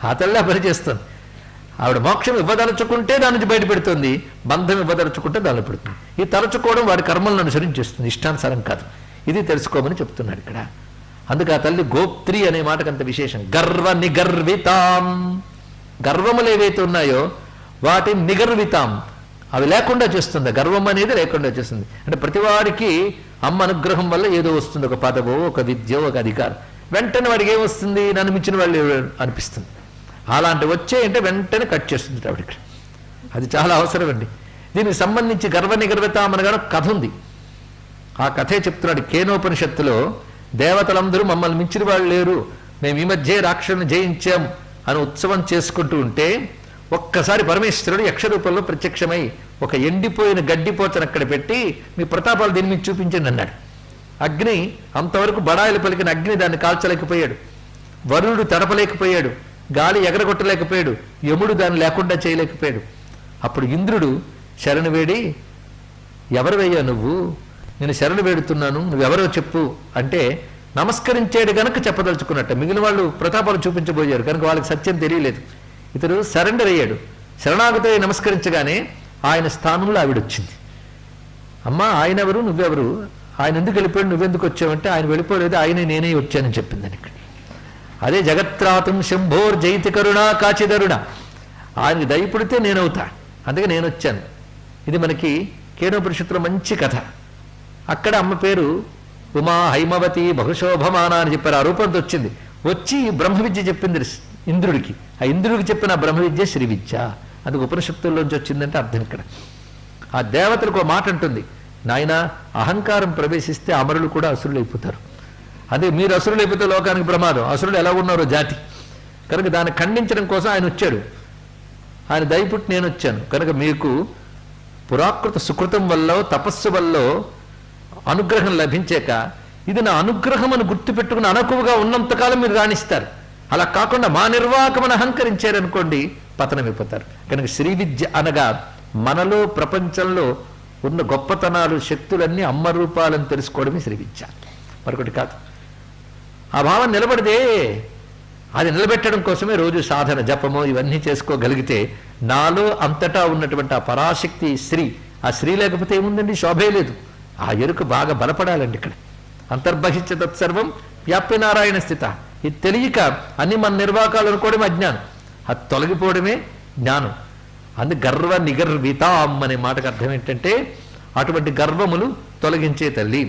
ఆ తల్లి పని చేస్తుంది. ఆవిడ మోక్షం ఇవ్వదలుచుకుంటే దాని నుంచి బయటపెడుతుంది, బంధం ఇవ్వదలుచుకుంటే దానిలో పెడుతుంది. ఈ తలుచుకోవడం వాడి కర్మలను అనుసరించేస్తుంది, ఇష్టానుసారం కాదు. ఇది తెలుసుకోమని చెప్తున్నాడు ఇక్కడ. అందుకే ఆ తల్లి గోప్త్రి అనే మాటకు అంత విశేషం. గర్వ నిగర్వితాం, గర్వములు ఏవైతే ఉన్నాయో వాటి నిగర్వితాం, అవి లేకుండా చేస్తుంది. గర్వం అనేది లేకుండా చేస్తుంది. అంటే ప్రతివాడికి అమ్మ అనుగ్రహం వల్ల ఏదో వస్తుంది, ఒక పదవో, ఒక విద్యో, ఒక అధికారం. వెంటనే వాడికి ఏమొస్తుంది? నన్ను మించిన వాళ్ళు అనిపిస్తుంది. అలాంటి వచ్చే అంటే వెంటనే కట్ చేస్తుంది ఆవిడికి. అది చాలా అవసరం అండి. దీనికి సంబంధించి గర్వ నిగర్వితాం అనగా కథ ఉంది. ఆ కథే చెప్తున్నాడు కేనోపనిషత్తులో. దేవతలందరూ మమ్మల్ని మించిన వాళ్ళు లేరు, మేము ఈ మధ్య రాక్షసుని జయించాం అని ఉత్సవం చేసుకుంటూ ఉంటే ఒక్కసారి పరమేశ్వరుడు యక్ష రూపంలో ప్రత్యక్షమై ఒక ఎండిపోయిన గడ్డిపోతను అక్కడ పెట్టి మీ ప్రతాపాలు దీని మీద చూపించండి అన్నాడు. అగ్ని అంతవరకు బడాయిలు పలికిన అగ్ని దాన్ని కాల్చలేకపోయాడు, వరుణుడు తడపలేకపోయాడు, గాలి ఎగరగొట్టలేకపోయాడు, యముడు దాన్ని లేకుండా చేయలేకపోయాడు. అప్పుడు ఇంద్రుడు శరణు వేడి, ఎవరు వెయ్యా నువ్వు, నేను శరణు వేడుతున్నాను, నువ్వెవరో చెప్పు అంటే నమస్కరించాడు గనక చెప్పదలుచుకున్నట్ట. మిగిలిన వాళ్ళు ప్రతాపాలు చూపించబోయారు కనుక వాళ్ళకి సత్యం తెలియలేదు. ఇతడు సరెండర్ అయ్యాడు. శరణాగతి నమస్కరించగానే ఆయన స్థానంలో ఆవిడొచ్చింది. అమ్మా ఆయన ఎవరు, నువ్వెవరు, ఆయన ఎందుకు వెళ్ళిపోయాడు, నువ్వెందుకు వచ్చావంటే ఆయన వెళ్ళిపోలేదు, ఆయనే నేనే వచ్చానని చెప్పిందని ఇక్కడ. అదే జగత్రాతం శంభోర్ జైతి కరుణ కాచిదరుణ, ఆయనకి దయపుడితే నేనవుతా, అందుకే నేను వచ్చాను. ఇది మనకి కేనోపనిషత్తులో మంచి కథ. అక్కడ అమ్మ పేరు ఉమా హైమవతి బహుశోభమాన అని చెప్పారు. ఆ రూపంతో వచ్చింది. వచ్చి బ్రహ్మ విద్య చెప్పింది ఇంద్రుడికి. ఆ ఇంద్రుడికి చెప్పిన బ్రహ్మ విద్య శ్రీ విద్య. అందుకు ఉపనిషత్తుల్లోంచి వచ్చిందంటే అర్థం ఇక్కడ. ఆ దేవతలకు మాట అంటుంది, నాయన అహంకారం ప్రవేశిస్తే అమరులు కూడా అసురులు అయిపోతారు. అదే మీరు అసురులు అయిపోతే లోకానికి ప్రమాదం, అసురులు ఎలా ఉన్నారో జాతి. కనుక దాన్ని ఖండించడం కోసం ఆయన వచ్చాడు. ఆయన దయపుట్టి నేను వచ్చాను కనుక మీకు పురాకృత సుకృతం వల్ల తపస్సు వల్ల అనుగ్రహం లభించాక ఇది నా అనుగ్రహం అని గుర్తుపెట్టుకుని అనకువగా ఉన్నంతకాలం మీరు రాణిస్తారు. అలా కాకుండా మా నిర్వాకమని అహంకరించారనుకోండి పతనమైపోతారు. కనుక శ్రీ విద్య అనగా మనలో ప్రపంచంలో ఉన్న గొప్పతనాలు శక్తులన్నీ అమ్మ రూపాలను తెలుసుకోవడమే శ్రీ విద్య, మరొకటి కాదు. ఆ భావం నిలబడితే అది నిలబెట్టడం కోసమే రోజు సాధన జపము ఇవన్నీ చేసుకోగలిగితే నాలో అంతటా ఉన్నటువంటి ఆ పరాశక్తి శ్రీ, ఆ శ్రీ లేకపోతే ఏముందండి, శోభే లేదు. ఆ ఎరుక బాగా బలపడాలండి. ఇక్కడ అంతర్బహిష్య తత్సర్వం వ్యాప్య నారాయణ స్థిత. ఇది తెలియక అన్ని మన నిర్వాకాలు అనుకోవడమే అజ్ఞానం, అది తొలగిపోవడమే జ్ఞానం. అందు గర్వ నిగర్వితాం అనే మాటకు అర్థం ఏంటంటే అటువంటి గర్వములు తొలగించే తల్లి.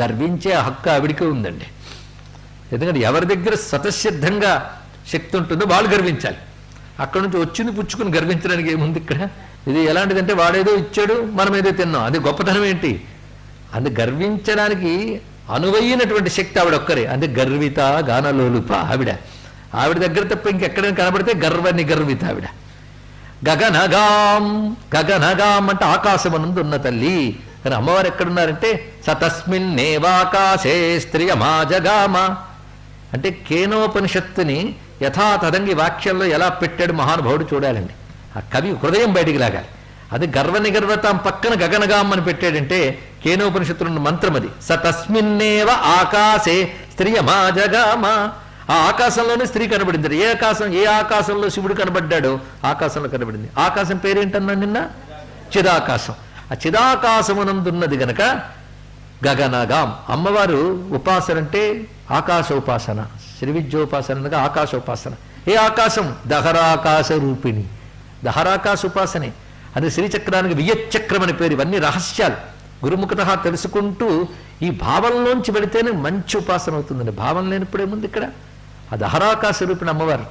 గర్వించే హక్కు ఆవిడికే ఉందండి. ఎందుకంటే ఎవరి దగ్గర స్వతసిద్ధంగా శక్తి ఉంటుందో వాళ్ళు గర్వించాలి. అక్కడ నుంచి వచ్చింది పుచ్చుకుని గర్వించడానికి ఏముంది ఇక్కడ? ఇది ఎలాంటిదంటే వాడేదో ఇచ్చాడు మనం ఏదో తిన్నాం, అది గొప్పతనం ఏంటి? అది గర్వించడానికి అనువైనటువంటి శక్తి ఆవిడ ఒక్కరే. అది గర్విత గానలోలుప ఆవిడ. ఆవిడ దగ్గర తప్ప ఇంకెక్కడైనా కనబడితే గర్వ నిగర్విత ఆవిడ. గగనగాం, గగనగాం అంటే ఆకాశమనందు ఉన్న తల్లి. కానీ అమ్మవారు ఎక్కడున్నారంటే సతస్మిన్నేవాకాశే స్త్రియమాజగామ అంటే కేనోపనిషత్తుని యథాతథంగి వాక్యంలో ఎలా పెట్టాడు మహానుభావుడు చూడాలండి. ఆ కవి హృదయం బయటికి లాగాలి. అది గర్వ నిగర్వతాం పక్కన గగనగాం అని పెట్టాడంటే కేనోపనిషత్తున్న మంత్రం అది. సతస్మిన్నేవ ఆకాశే స్త్రియమాజగామ. ఆ ఆకాశంలోనే స్త్రీ కనబడింది. ఏ ఆకాశంలో శివుడు కనబడ్డాడో ఆకాశంలో కనబడింది. ఆకాశం పేరేంటన్నా నిన్న? చిదాకాశం. ఆ చిదాకాశమునందున్నది గనక గగనగాం. అమ్మవారు ఉపాసన అంటే ఆకాశ ఉపాసన, శ్రీ విద్యోపాసన అనగా ఆకాశోపాసన. ఏ ఆకాశం? దహరాకాశ రూపిణి. దహరాకాశ ఉపాసనే. అది శ్రీచక్రానికి వియచ్చక్రం అని పేరు. ఇవన్నీ రహస్యాలు గురుముఖత తెలుసుకుంటూ ఈ భావంలోంచి వెళితేనే మంచి ఉపాసన అవుతుందండి. భావం లేనప్పుడేముంది ఇక్కడ? ఆ దహరాకాశ రూపిణి అమ్మవారు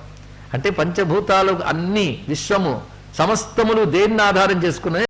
అంటే పంచభూతాలు అన్ని విశ్వము సమస్తములు దేన్ని ఆధారం చేసుకున్నాయి?